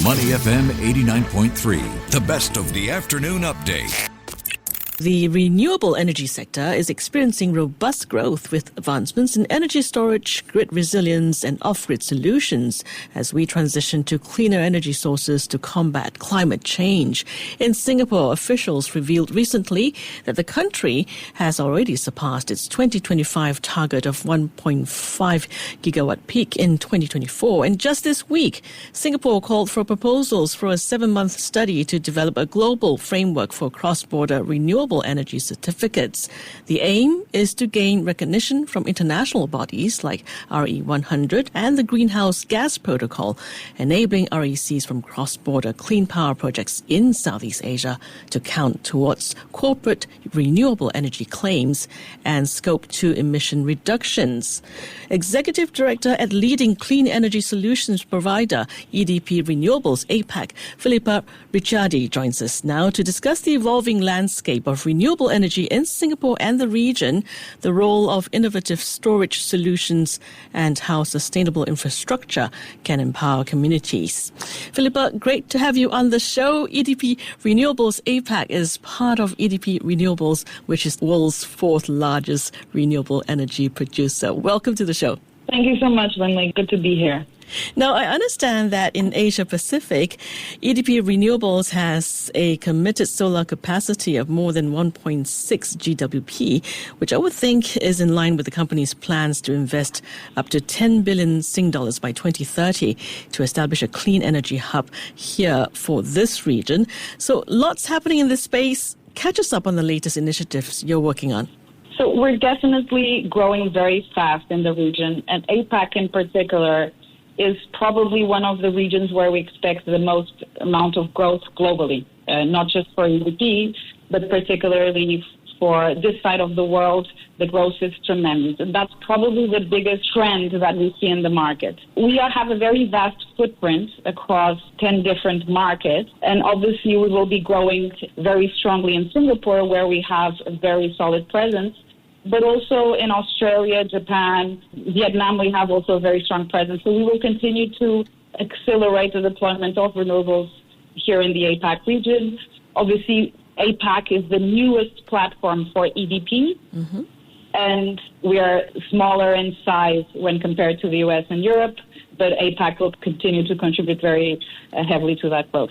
Money FM 89.3, the best of the afternoon update. The renewable energy sector is experiencing robust growth with advancements in energy storage, grid resilience and off-grid solutions as we transition to cleaner energy sources to combat climate change. In Singapore, officials revealed recently that the country has already surpassed its 2025 target of 1.5 gigawatt peak in 2024. And just this week, Singapore called for proposals for a 7-month study to develop a global framework for cross-border renewable energy certificates. The aim is to gain recognition from international bodies like RE100 and the Greenhouse Gas Protocol, enabling RECs from cross-border clean power projects in Southeast Asia to count towards corporate renewable energy claims and Scope 2 emission reductions. Executive Director at leading clean energy solutions provider EDP Renewables APAC, Filipa Ricciardi, joins us now to discuss the evolving landscape of renewable energy in Singapore and the region, the role of innovative storage solutions, and how sustainable infrastructure can empower communities. Filipa, great to have you on the show. EDP Renewables APAC is part of EDP Renewables, which is the world's 4th largest renewable energy producer. Welcome to the show. Thank you so much, Lindley. Good to be here. Now, I understand that in Asia Pacific, EDP Renewables has a committed solar capacity of more than 1.6 GWP, which I would think is in line with the company's plans to invest up to 10 billion Sing dollars by 2030 to establish a clean energy hub here for this region. So lots happening in this space. Catch us up on the latest initiatives you're working on. So we're definitely growing very fast in the region, and APAC in particular is probably one of the regions where we expect the most amount of growth globally, not just for EDP, but particularly for this side of the world. The growth is tremendous, and that's probably the biggest trend that we see in the market. We have a very vast footprint across 10 different markets, and obviously we will be growing very strongly in Singapore, where we have a very solid presence, but also in Australia, Japan, Vietnam, we have also a very strong presence. So we will continue to accelerate the deployment of renewables here in the APAC region. Obviously, APAC is the newest platform for EDP, and we are smaller in size when compared to the US and Europe, but APAC will continue to contribute very heavily to that growth.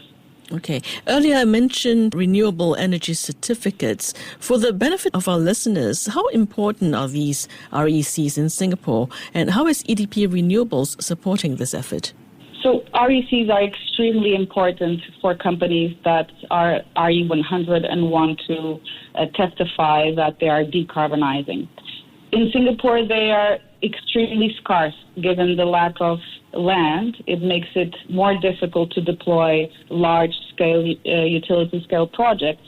Okay. Earlier I mentioned renewable energy certificates. For the benefit of our listeners, how important are these RECs in Singapore, and how is EDP Renewables supporting this effort? So RECs are extremely important for companies that are RE100 and want to testify that they are decarbonizing. In Singapore, they are extremely scarce given the lack of land. It makes it more difficult to deploy large-scale utility-scale projects,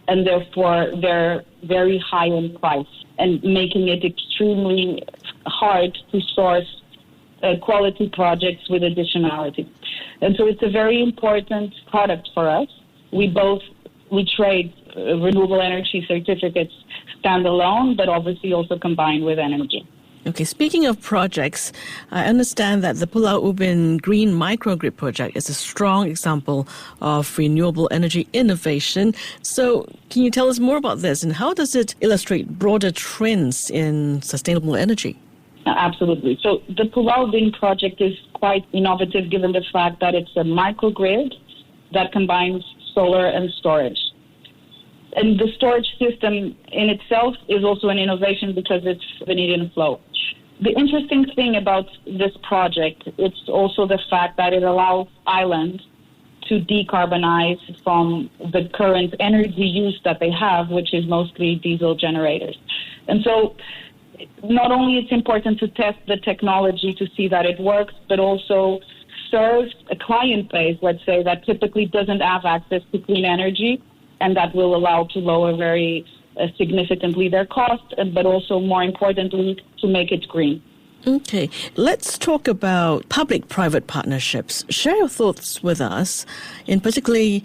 and therefore they're very high in price and making it extremely hard to source quality projects with additionality. And so it's a very important product for us. We trade renewable energy certificates standalone, but obviously also combined with energy. Okay, speaking of projects, I understand that the Pulau Ubin Green Microgrid project is a strong example of renewable energy innovation. So can you tell us more about this, and how does it illustrate broader trends in sustainable energy? Absolutely. So the Pulau Ubin project is quite innovative given the fact that it's a microgrid that combines solar and storage. And the storage system in itself is also an innovation because it's Venetian flow. The interesting thing about this project, it's also the fact that it allows islands to decarbonize from the current energy use that they have, which is mostly diesel generators. And so not only it's important to test the technology to see that it works, but also serve a client base, let's say, that typically doesn't have access to clean energy, and that will allow to lower very significantly their cost, but also, more importantly, to make it green. Okay, let's talk about public-private partnerships. Share your thoughts with us, in particular,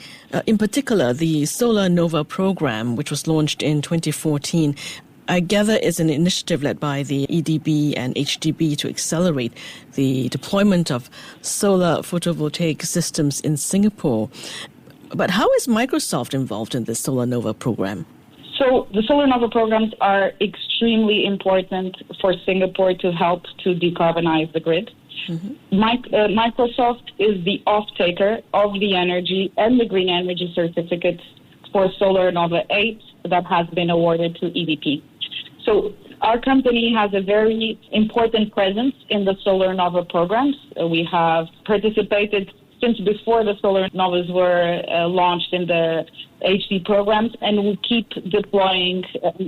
the Solar Nova program, which was launched in 2014. I gather it's an initiative led by the EDB and HDB to accelerate the deployment of solar photovoltaic systems in Singapore. But how is Microsoft involved in this Solar Nova program? So the Solar Nova programs are extremely important for Singapore to help to decarbonize the grid. Microsoft is the off-taker of the energy and the green energy certificates for Solar Nova 8 that has been awarded to EDP. So our company has a very important presence in the Solar Nova programs. We have participated since before the Solar Novas were launched in the HD programs, and we keep deploying,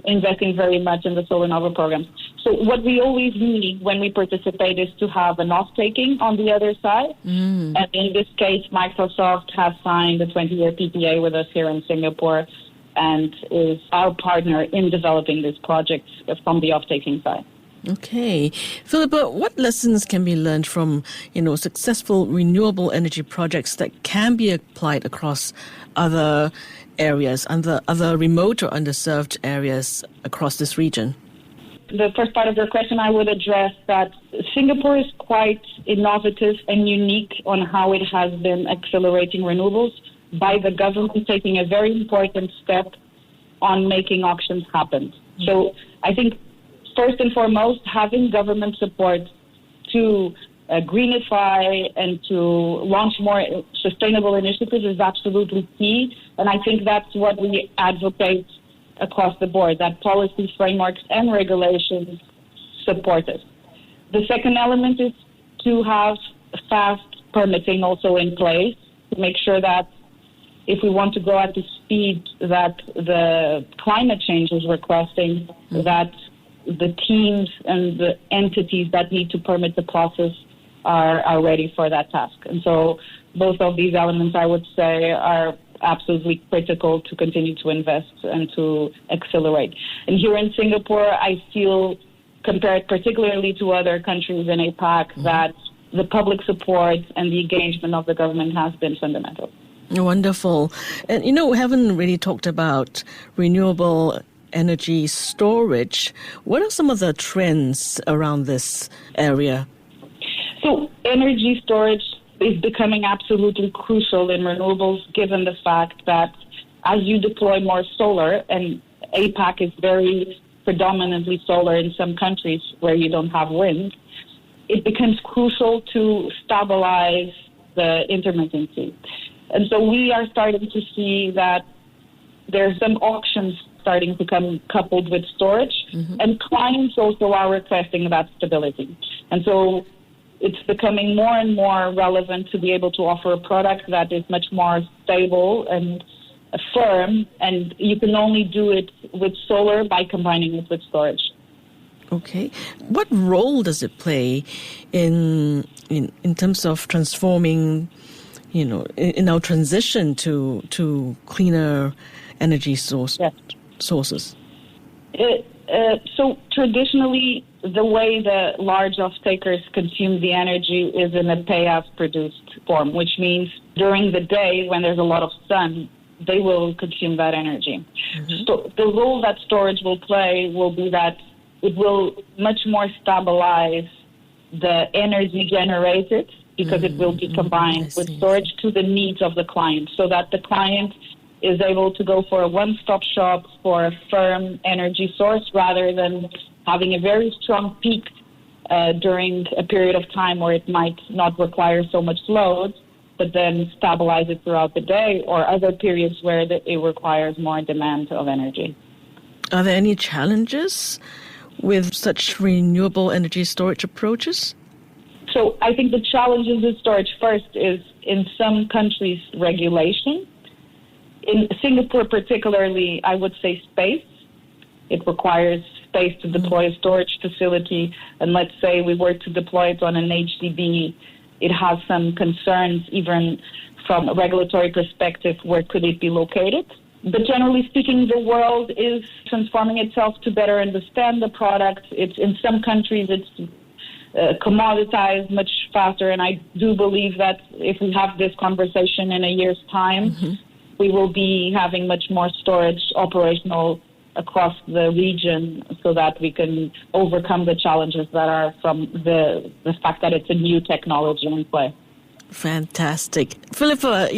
investing very much in the Solar Nova programs. So what we always need when we participate is to have an off-taking on the other side. And in this case, Microsoft has signed a 20-year PPA with us here in Singapore and is our partner in developing this project from the off-taking side. Okay. Filipa, what lessons can be learned from, successful renewable energy projects that can be applied across other areas, other remote or underserved areas across this region? The first part of your question, I would address that Singapore is quite innovative and unique on how it has been accelerating renewables by the government taking a very important step on making auctions happen. So I think first and foremost, having government support to greenify and to launch more sustainable initiatives is absolutely key. And I think that's what we advocate across the board, that policy frameworks and regulations support us. The second element is to have fast permitting also in place to make sure that if we want to go at the speed that the climate change is requesting, that the teams and the entities that need to permit the process are ready for that task. And so both of these elements, I would say, are absolutely critical to continue to invest and to accelerate. And here in Singapore, I feel, compared particularly to other countries in APAC, that the public support and the engagement of the government has been fundamental. Wonderful. And, we haven't really talked about renewable energy storage. What are some of the trends around this area? So energy storage is becoming absolutely crucial in renewables, given the fact that as you deploy more solar, and APAC is very predominantly solar in some countries where you don't have wind, it becomes crucial to stabilize the intermittency. And so we are starting to see that there's some auctions starting to come coupled with storage, and clients also are requesting that stability. And so it's becoming more and more relevant to be able to offer a product that is much more stable and firm, and you can only do it with solar by combining it with storage. Okay. What role does it play in terms of transforming, in our transition to cleaner energy sources? So traditionally, the way the large off-takers consume the energy is in a pay-as-produced form, which means during the day when there's a lot of sun, they will consume that energy. So the role that storage will play will be that it will much more stabilize the energy generated because it will be combined with storage to the needs of the client, so that the client is able to go for a one-stop shop for a firm energy source rather than having a very strong peak during a period of time where it might not require so much load, but then stabilize it throughout the day, or other periods where it requires more demand of energy. Are there any challenges with such renewable energy storage approaches? So I think the challenges with storage first is in some countries regulation. In Singapore particularly, I would say space. It requires space to deploy a storage facility, and let's say we were to deploy it on an HDB, it has some concerns even from a regulatory perspective, where could it be located? But generally speaking, the world is transforming itself to better understand the product. It's in some countries it's commoditized much faster, and I do believe that if we have this conversation in a year's time, we will be having much more storage operational across the region so that we can overcome the challenges that are from the fact that it's a new technology in play. Fantastic. Filipa,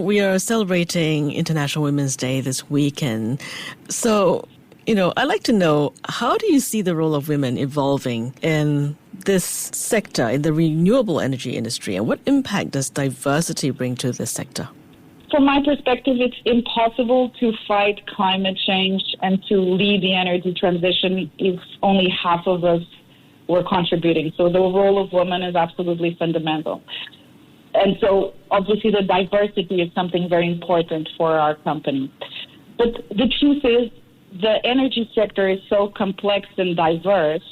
we are celebrating International Women's Day this weekend. So, I'd like to know, how do you see the role of women evolving in this sector, in the renewable energy industry, and what impact does diversity bring to this sector? From my perspective, it's impossible to fight climate change and to lead the energy transition if only half of us were contributing. So the role of women is absolutely fundamental. And so obviously the diversity is something very important for our company. But the truth is, the energy sector is so complex and diverse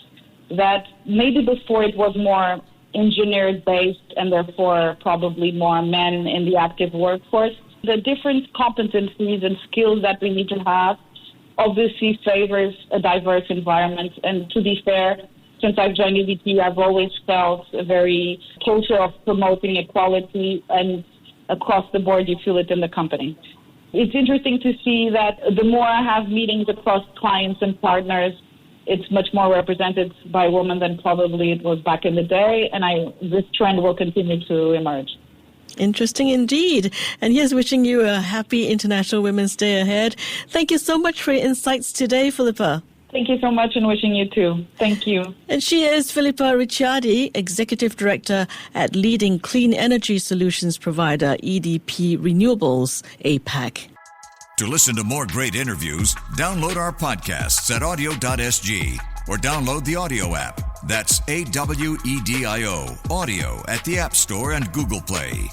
that maybe before it was more engineer-based and therefore probably more men in the active workforce. The different competencies and skills that we need to have obviously favors a diverse environment. And to be fair, since I've joined EDP, I've always felt a very culture of promoting equality, and across the board you feel it in the company. It's interesting to see that the more I have meetings across clients and partners, it's much more represented by women than probably it was back in the day, and this trend will continue to emerge. Interesting indeed. And here's wishing you a happy International Women's Day ahead. Thank you so much for your insights today, Filipa. Thank you so much, and wishing you too. Thank you. And she is Filipa Ricciardi, Executive Director at leading clean energy solutions provider EDP Renewables APAC. To listen to more great interviews, download our podcasts at audio.sg or download the audio app. That's AWEDIO, audio at the App Store and Google Play.